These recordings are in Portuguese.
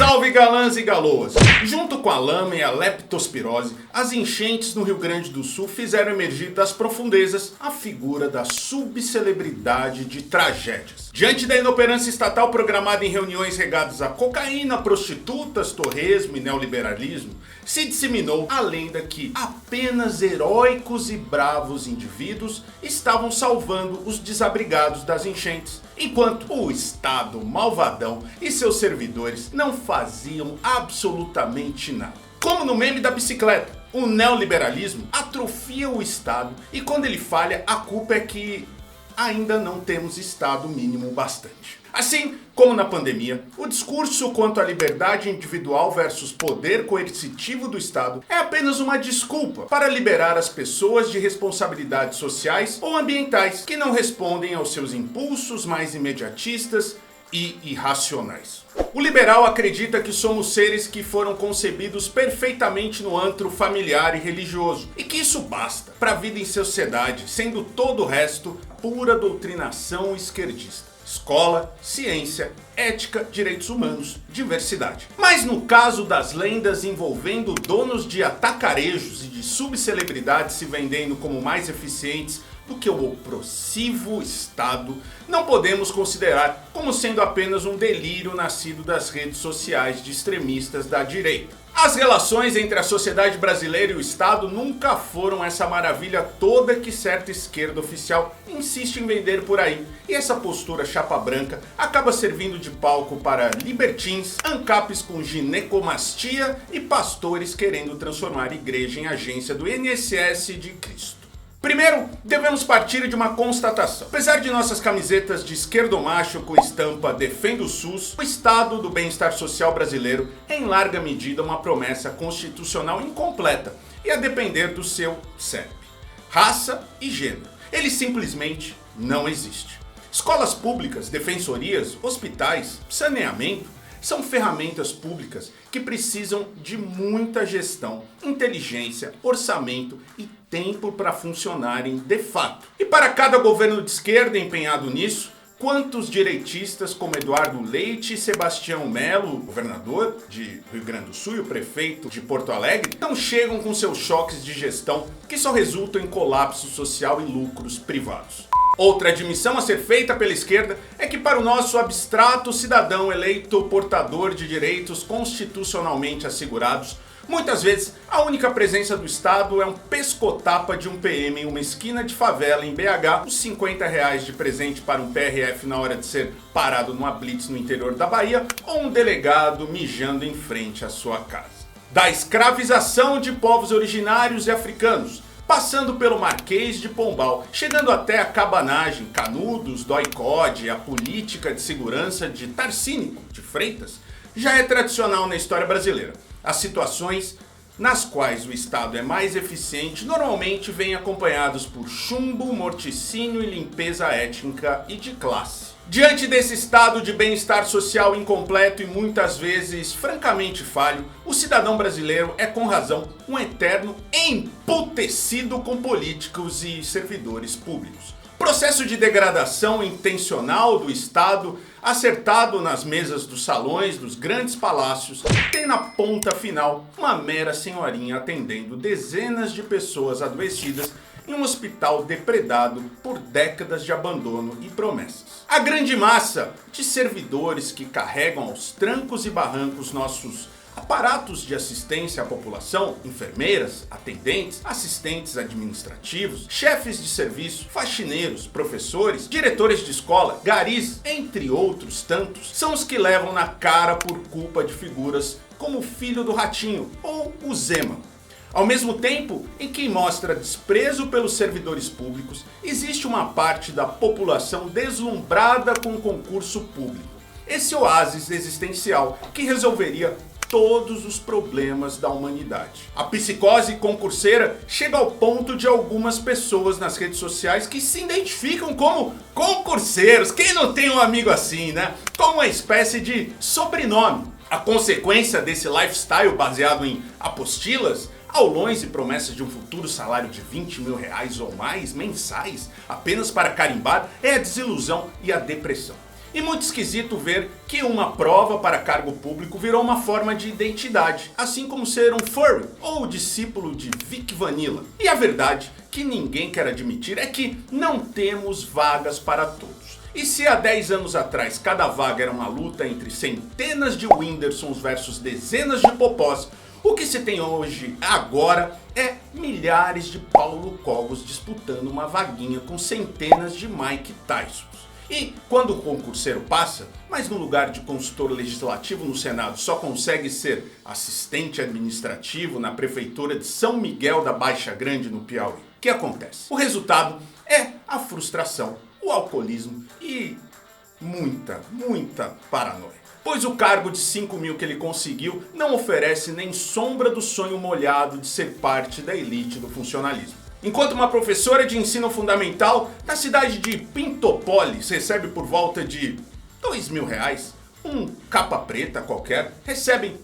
Salve galãs e galoas! Junto com a lama e a leptospirose, as enchentes no Rio Grande do Sul fizeram emergir das profundezas a figura da subcelebridade de tragédias. Diante da inoperância estatal programada em reuniões regadas a cocaína, prostitutas, torresmo e neoliberalismo, se disseminou a lenda que apenas heróicos e bravos indivíduos estavam salvando os desabrigados das enchentes, enquanto o Estado malvadão e seus servidores não faziam absolutamente nada. Como no meme da bicicleta, o neoliberalismo atrofia o Estado e quando ele falha, a culpa é que ainda não temos Estado mínimo bastante. Assim como na pandemia, o discurso quanto à liberdade individual versus poder coercitivo do Estado é apenas uma desculpa para liberar as pessoas de responsabilidades sociais ou ambientais que não respondem aos seus impulsos mais imediatistas e irracionais. O liberal acredita que somos seres que foram concebidos perfeitamente no antro familiar e religioso e que isso basta para a vida em sociedade, sendo todo o resto pura doutrinação esquerdista. Escola, ciência, ética, direitos humanos, diversidade. Mas no caso das lendas envolvendo donos de atacarejos e de subcelebridades se vendendo como mais eficientes do que o opressivo Estado, não podemos considerar como sendo apenas um delírio nascido das redes sociais de extremistas da direita. As relações entre a sociedade brasileira e o Estado nunca foram essa maravilha toda que certa esquerda oficial insiste em vender por aí. E essa postura chapa branca acaba servindo de palco para libertins, ancapes com ginecomastia e pastores querendo transformar a igreja em agência do INSS de Cristo. Primeiro, devemos partir de uma constatação. Apesar de nossas camisetas de esquerdomacho com estampa Defenda o SUS, o Estado do bem-estar social brasileiro é em larga medida uma promessa constitucional incompleta e a depender do seu CEP, raça e gênero. Ele simplesmente não existe. Escolas públicas, defensorias, hospitais, saneamento são ferramentas públicas que precisam de muita gestão, inteligência, orçamento e tempo para funcionarem de fato. E para cada governo de esquerda empenhado nisso, quantos direitistas como Eduardo Leite e Sebastião Melo, governador de Rio Grande do Sul e o prefeito de Porto Alegre, não chegam com seus choques de gestão que só resultam em colapso social e lucros privados. Outra admissão a ser feita pela esquerda é que para o nosso abstrato cidadão eleito portador de direitos constitucionalmente assegurados, muitas vezes a única presença do Estado é um pescotapa de um PM em uma esquina de favela em BH, os R$50 de presente para um PRF na hora de ser parado numa blitz no interior da Bahia, ou um delegado mijando em frente à sua casa. Da escravização de povos originários e africanos, passando pelo Marquês de Pombal, chegando até a cabanagem, Canudos, Dói-Code, a política de segurança de Tarcínico de Freitas, já é tradicional na história brasileira. As situações nas quais o Estado é mais eficiente normalmente vêm acompanhados por chumbo, morticínio e limpeza étnica e de classe. Diante desse estado de bem-estar social incompleto e muitas vezes francamente falho, o cidadão brasileiro é com razão um eterno emputecido com políticos e servidores públicos. Processo de degradação intencional do Estado, acertado nas mesas dos salões dos grandes palácios, tem na ponta final uma mera senhorinha atendendo dezenas de pessoas adoecidas em um hospital depredado por décadas de abandono e promessas. A grande massa de servidores que carregam aos trancos e barrancos nossos aparatos de assistência à população, enfermeiras, atendentes, assistentes administrativos, chefes de serviço, faxineiros, professores, diretores de escola, garis, entre outros tantos, são os que levam na cara por culpa de figuras como o Filho do Ratinho ou o Zema. Ao mesmo tempo em que mostra desprezo pelos servidores públicos, existe uma parte da população deslumbrada com o concurso público. Esse oásis existencial que resolveria todos os problemas da humanidade. A psicose concurseira chega ao ponto de algumas pessoas nas redes sociais que se identificam como concurseiros. Quem não tem um amigo assim, né? Como uma espécie de sobrenome. A consequência desse lifestyle baseado em apostilas, aulões e promessas de um futuro salário de R$20 mil ou mais mensais apenas para carimbar é a desilusão e a depressão. E muito esquisito ver que uma prova para cargo público virou uma forma de identidade, assim como ser um furry ou discípulo de Vic Vanilla. E a verdade que ninguém quer admitir é que não temos vagas para todos. E se há 10 anos atrás cada vaga era uma luta entre centenas de Whindersons versus dezenas de Popós, o que se tem hoje agora é milhares de Paulo Cogos disputando uma vaguinha com centenas de Mike Tysons. E quando o concurseiro passa, mas no lugar de consultor legislativo no Senado só consegue ser assistente administrativo na prefeitura de São Miguel da Baixa Grande no Piauí, o que acontece? O resultado é a frustração, o alcoolismo e muita paranoia. Pois o cargo de 5 mil que ele conseguiu não oferece nem sombra do sonho molhado de ser parte da elite do funcionalismo. Enquanto uma professora de ensino fundamental na cidade de Pintopólis recebe por volta de R$2.000, um capa preta qualquer recebem,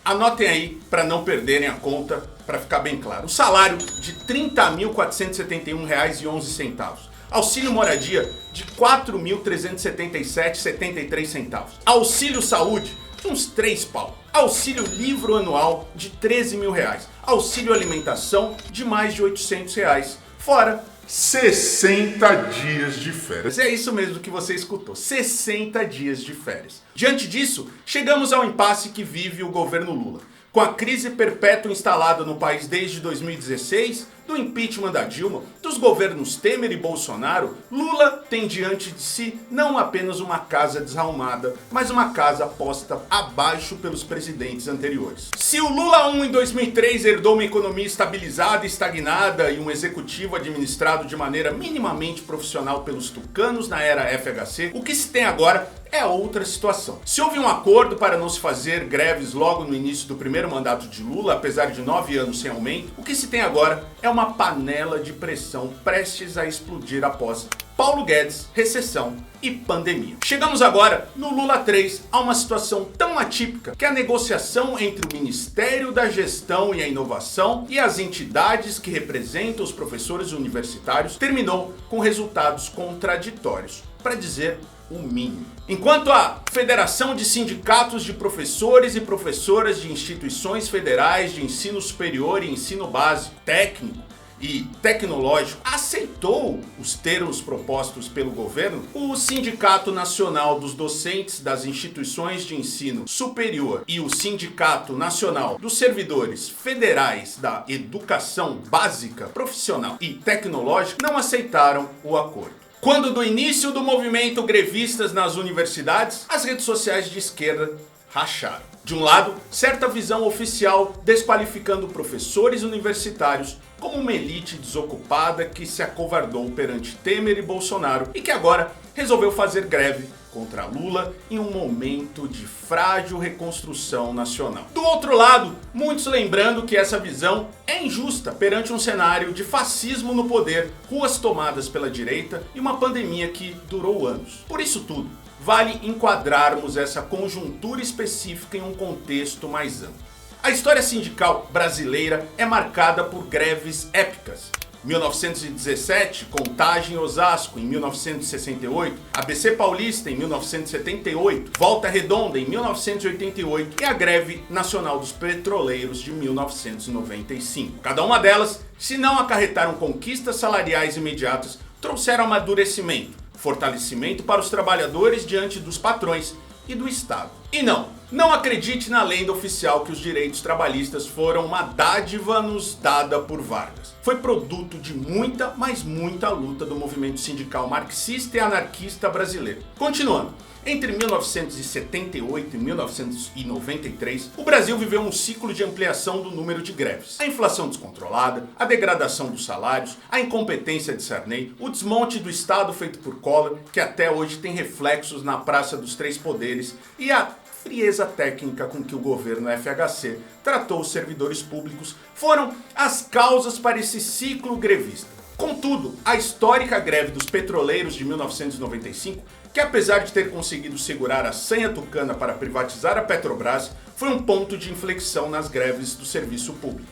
anotem aí para não perderem a conta, para ficar bem claro, o salário de R$30.471,11. Auxílio moradia de R$4.377,73. Auxílio saúde de uns 3 pau. Auxílio livro anual de R$13.000. Auxílio alimentação de mais de R$800. Fora 60 dias de férias. É isso mesmo que você escutou, 60 dias de férias. Diante disso, chegamos ao impasse que vive o governo Lula. Com a crise perpétua instalada no país desde 2016, do impeachment da Dilma, dos governos Temer e Bolsonaro, Lula tem diante de si não apenas uma casa desarrumada, mas uma casa posta abaixo pelos presidentes anteriores. Se o Lula 1 em 2003 herdou uma economia estabilizada e estagnada e um executivo administrado de maneira minimamente profissional pelos tucanos na era FHC, o que se tem agora é outra situação. Se houve um acordo para não se fazer greves logo no início do primeiro mandato de Lula, apesar de 9 anos sem aumento, o que se tem agora é uma panela de pressão prestes a explodir após Paulo Guedes, recessão e pandemia. Chegamos agora no Lula 3 a uma situação tão atípica que a negociação entre o Ministério da Gestão e a Inovação e as entidades que representam os professores universitários terminou com resultados contraditórios, para dizer o mínimo. Enquanto a Federação de Sindicatos de Professores e Professoras de Instituições Federais de Ensino Superior e Ensino Básico, Técnico e Tecnológico aceitou os termos propostos pelo governo, o Sindicato Nacional dos Docentes das Instituições de Ensino Superior e o Sindicato Nacional dos Servidores Federais da Educação Básica, Profissional e Tecnológica não aceitaram o acordo. Quando do início do movimento grevistas nas universidades, as redes sociais de esquerda racharam. De um lado, certa visão oficial desqualificando professores universitários como uma elite desocupada que se acovardou perante Temer e Bolsonaro e que agora resolveu fazer greve contra Lula em um momento de frágil reconstrução nacional. Do outro lado, muitos lembrando que essa visão é injusta perante um cenário de fascismo no poder, ruas tomadas pela direita e uma pandemia que durou anos. Por isso tudo, vale enquadrarmos essa conjuntura específica em um contexto mais amplo. A história sindical brasileira é marcada por greves épicas. 1917, Contagem em Osasco em 1968, ABC Paulista em 1978, Volta Redonda em 1988 e a Greve Nacional dos Petroleiros de 1995. Cada uma delas, se não acarretaram conquistas salariais imediatas, trouxeram amadurecimento, fortalecimento para os trabalhadores diante dos patrões e do Estado. E não acredite na lenda oficial que os direitos trabalhistas foram uma dádiva nos dada por Vargas. Foi produto de muita, mas muita luta do movimento sindical marxista e anarquista brasileiro. Continuando. Entre 1978 e 1993, o Brasil viveu um ciclo de ampliação do número de greves. A inflação descontrolada, a degradação dos salários, a incompetência de Sarney, o desmonte do Estado feito por Collor, que até hoje tem reflexos na Praça dos Três Poderes, e a frieza técnica com que o governo FHC tratou os servidores públicos foram as causas para esse ciclo grevista. Contudo, a histórica greve dos petroleiros de 1995, que apesar de ter conseguido segurar a sanha tucana para privatizar a Petrobras, foi um ponto de inflexão nas greves do serviço público.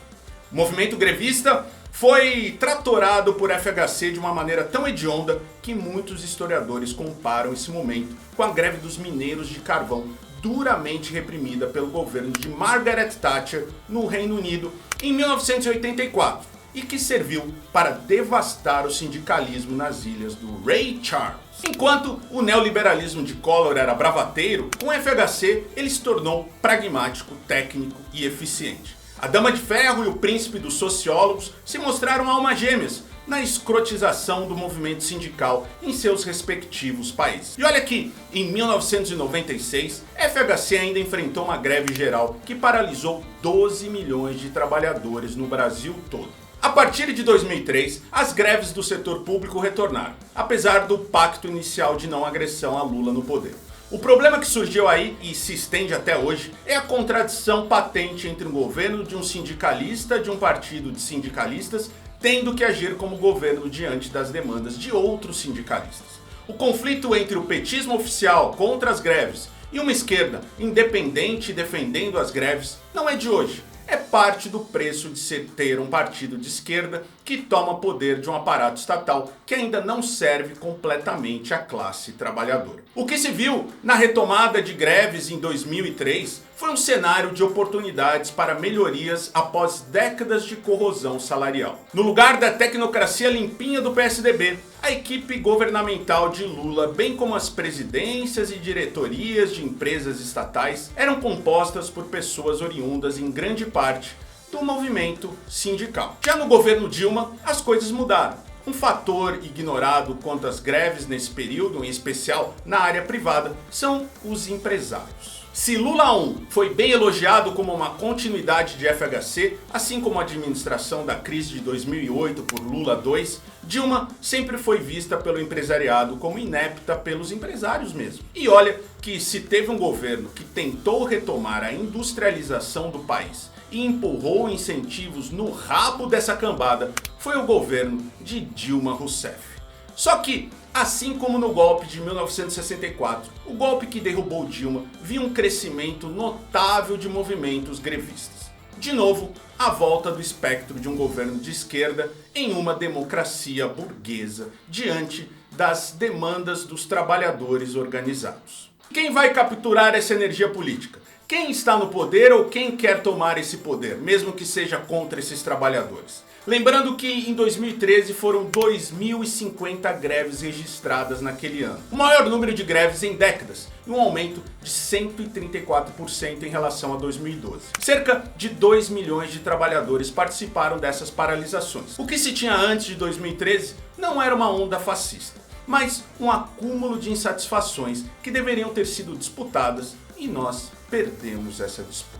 O movimento grevista foi tratorado por FHC de uma maneira tão hedionda que muitos historiadores comparam esse momento com a greve dos mineiros de carvão, duramente reprimida pelo governo de Margaret Thatcher no Reino Unido em 1984 e que serviu para devastar o sindicalismo nas ilhas do Ray Charles. Enquanto o neoliberalismo de Collor era bravateiro, com o FHC ele se tornou pragmático, técnico e eficiente. A Dama de Ferro e o Príncipe dos Sociólogos se mostraram almas gêmeas na escrotização do movimento sindical em seus respectivos países. E olha que, em 1996, FHC ainda enfrentou uma greve geral que paralisou 12 milhões de trabalhadores no Brasil todo. A partir de 2003, as greves do setor público retornaram, apesar do pacto inicial de não agressão a Lula no poder. O problema que surgiu aí e se estende até hoje é a contradição patente entre um governo de um sindicalista de um partido de sindicalistas tendo que agir como governo diante das demandas de outros sindicalistas. O conflito entre o petismo oficial contra as greves e uma esquerda independente defendendo as greves não é de hoje. É parte do preço de ter um partido de esquerda que toma poder de um aparato estatal que ainda não serve completamente à classe trabalhadora. O que se viu na retomada de greves em 2003 foi um cenário de oportunidades para melhorias após décadas de corrosão salarial. No lugar da tecnocracia limpinha do PSDB, a equipe governamental de Lula, bem como as presidências e diretorias de empresas estatais, eram compostas por pessoas oriundas em grande parte do movimento sindical. Já no governo Dilma, as coisas mudaram. Um fator ignorado quanto às greves nesse período, em especial na área privada, são os empresários. Se Lula 1 foi bem elogiado como uma continuidade de FHC, assim como a administração da crise de 2008 por Lula 2, Dilma sempre foi vista pelo empresariado como inepta pelos empresários mesmo. E olha que se teve um governo que tentou retomar a industrialização do país e empurrou incentivos no rabo dessa cambada, foi o governo de Dilma Rousseff. Só que, assim como no golpe de 1964, o golpe que derrubou Dilma viu um crescimento notável de movimentos grevistas. De novo, a volta do espectro de um governo de esquerda em uma democracia burguesa diante das demandas dos trabalhadores organizados. Quem vai capturar essa energia política? Quem está no poder ou quem quer tomar esse poder, mesmo que seja contra esses trabalhadores? Lembrando que em 2013 foram 2.050 greves registradas naquele ano. O maior número de greves em décadas e um aumento de 134% em relação a 2012. Cerca de 2 milhões de trabalhadores participaram dessas paralisações. O que se tinha antes de 2013 não era uma onda fascista, mas um acúmulo de insatisfações que deveriam ter sido disputadas e nós perdemos essa disputa.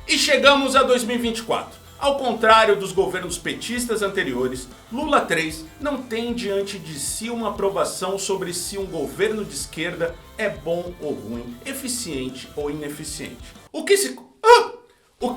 E chegamos a 2024. Ao contrário dos governos petistas anteriores, Lula 3 não tem diante de si uma aprovação sobre se um governo de esquerda é bom ou ruim, eficiente ou ineficiente. O que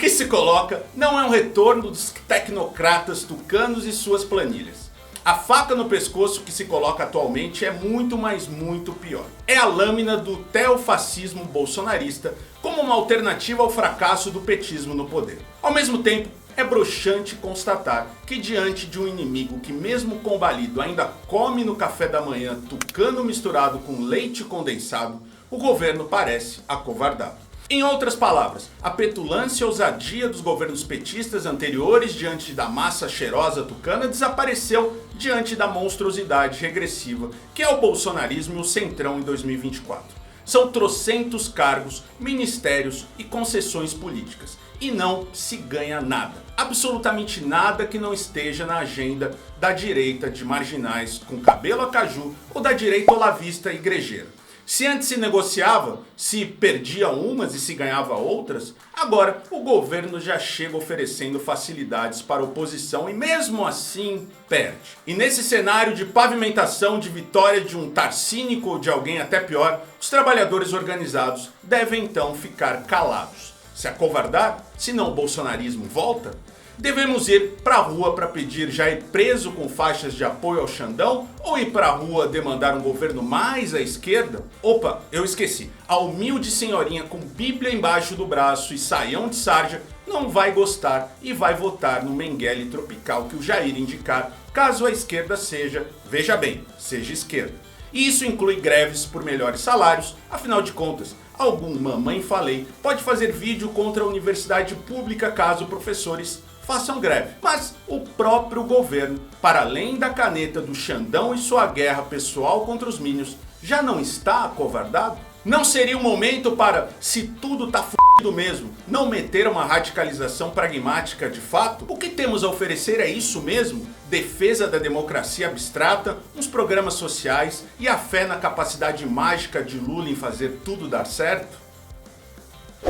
se coloca não é um retorno dos tecnocratas tucanos e suas planilhas. A faca no pescoço que se coloca atualmente é muito, mas muito pior. É a lâmina do teofascismo bolsonarista como uma alternativa ao fracasso do petismo no poder. Ao mesmo tempo, é broxante constatar que diante de um inimigo que mesmo combalido ainda come no café da manhã tucano misturado com leite condensado, o governo parece acovardado. Em outras palavras, a petulância e ousadia dos governos petistas anteriores diante da massa cheirosa tucana desapareceu diante da monstruosidade regressiva que é o bolsonarismo e o centrão em 2024. São trocentos cargos, ministérios e concessões políticas. E não se ganha nada. Absolutamente nada que não esteja na agenda da direita de marginais com cabelo a caju ou da direita olavista igrejeira. Se antes se negociava, se perdia umas e se ganhava outras, agora o governo já chega oferecendo facilidades para a oposição e mesmo assim perde. E nesse cenário de pavimentação de vitória de um Tarcínico ou de alguém até pior, os trabalhadores organizados devem então ficar calados. Se acovardar, senão o bolsonarismo volta? Devemos ir pra rua para pedir Jair preso com faixas de apoio ao Xandão ou ir pra rua demandar um governo mais à esquerda? Opa, eu esqueci. A humilde senhorinha com Bíblia embaixo do braço e saião de sarja não vai gostar e vai votar no Mengele tropical que o Jair indicar, caso a esquerda seja, veja bem, seja esquerda. E isso inclui greves por melhores salários, afinal de contas, algum mamãe falei pode fazer vídeo contra a universidade pública caso professores façam greve. Mas o próprio governo, para além da caneta do Xandão e sua guerra pessoal contra os Minions, já não está acovardado? Não seria o momento para, se tudo tá f***do mesmo, não meter uma radicalização pragmática de fato? O que temos a oferecer é isso mesmo? Defesa da democracia abstrata, uns programas sociais e a fé na capacidade mágica de Lula em fazer tudo dar certo?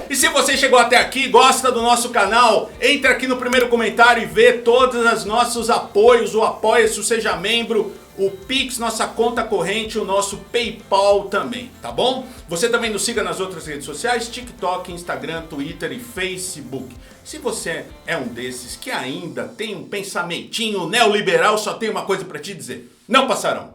E se você chegou até aqui e gosta do nosso canal, entre aqui no primeiro comentário e vê todos os nossos apoios, o Apoia-se, o Seja Membro, o Pix, nossa conta corrente, o nosso PayPal também, tá bom? Você também nos siga nas outras redes sociais, TikTok, Instagram, Twitter e Facebook. Se você é um desses que ainda tem um pensamentinho neoliberal, só tenho uma coisa pra te dizer: não passarão!